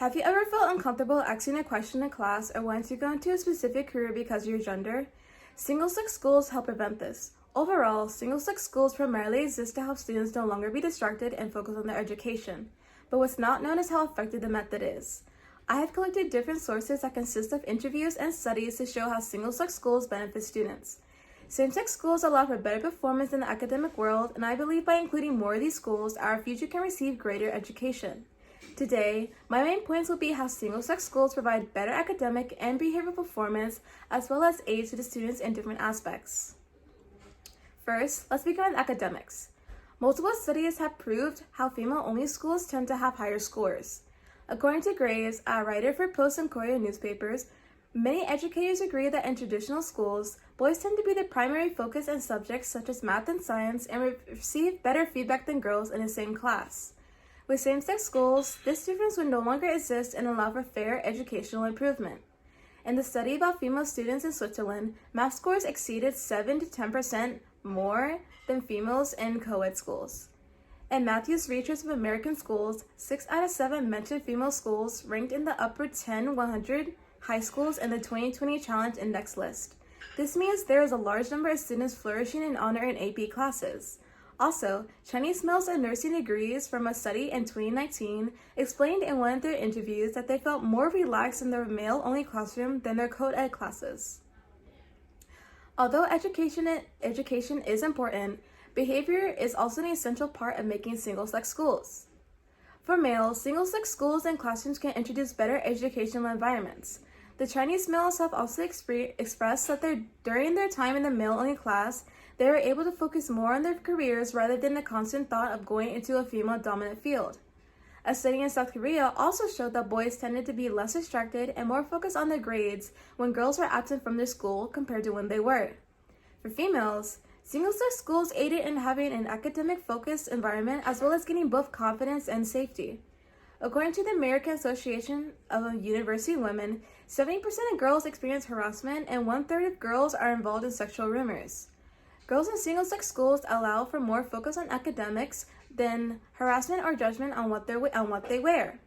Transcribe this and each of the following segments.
Have you ever felt uncomfortable asking a question in class or wanting to go into a specific career because of your gender? Single-sex schools help prevent this. Overall, single-sex schools primarily exist to help students no longer be distracted and focus on their education. But what's not known is how effective the method is. I have collected different sources that consist of interviews and studies to show how single-sex schools benefit students. Same-sex schools allow for better performance in the academic world, and I believe by including more of these schools, our future can receive greater education. Today, my main points will be how single-sex schools provide better academic and behavioral performance, as well as aid to the students in different aspects. First, let's begin with academics. Multiple studies have proved how female-only schools tend to have higher scores. According to Graves, a writer for Post and Courier newspapers, many educators agree that in traditional schools, boys tend to be the primary focus in subjects such as math and science and receive better feedback than girls in the same class. With same-sex schools, this difference would no longer exist and allow for fair educational improvement. In the study about female students in Switzerland, math scores exceeded 7 to 10% more than females in co-ed schools. In Matthew's research of American schools, 6 out of 7 mentioned female schools ranked in the upper 100 high schools in the 2020 Challenge Index list. This means there is a large number of students flourishing in honor and AP classes. Also, Chinese males in nursing degrees from a study in 2019 explained in one of their interviews that they felt more relaxed in their male-only classroom than their co-ed classes. Although education is important, behavior is also an essential part of making single-sex schools. For males, single-sex schools and classrooms can introduce better educational environments. The Chinese males have also expressed that during their time in the male-only class, they were able to focus more on their careers rather than the constant thought of going into a female-dominant field. A study in South Korea also showed that boys tended to be less distracted and more focused on their grades when girls were absent from their school compared to when they were. For females, single-sex schools aided in having an academic-focused environment as well as gaining both confidence and safety. According to the American Association of University Women, 70% of girls experience harassment and 1/3 of girls are involved in sexual rumors. Girls in single-sex schools allow for more focus on academics than harassment or judgment on what they wear.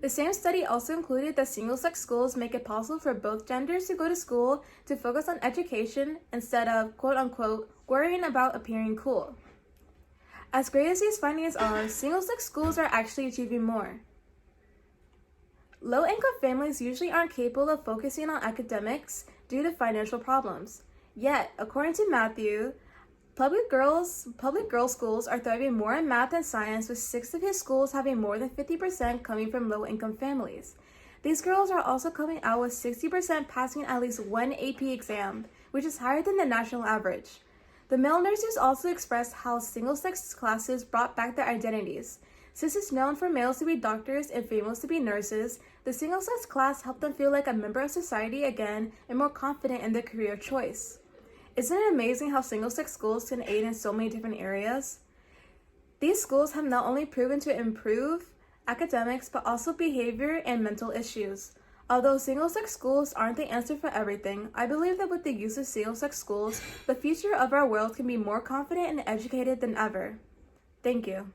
The same study also included that single-sex schools make it possible for both genders to go to school to focus on education instead of, quote-unquote, worrying about appearing cool. As great as these findings are, single-sex schools are actually achieving more. Low-income families usually aren't capable of focusing on academics due to financial problems. Yet, according to Matthew, public girls' schools are thriving more in math and science, with 6 of his schools having more than 50% coming from low-income families. These girls are also coming out with 60% passing at least one AP exam, which is higher than the national average. The male nurses also expressed how single-sex classes brought back their identities. Since it's known for males to be doctors and females to be nurses, the single-sex class helped them feel like a member of society again and more confident in their career choice. Isn't it amazing how single-sex schools can aid in so many different areas? These schools have not only proven to improve academics, but also behavior and mental issues. Although single-sex schools aren't the answer for everything, I believe that with the use of single-sex schools, the future of our world can be more confident and educated than ever. Thank you.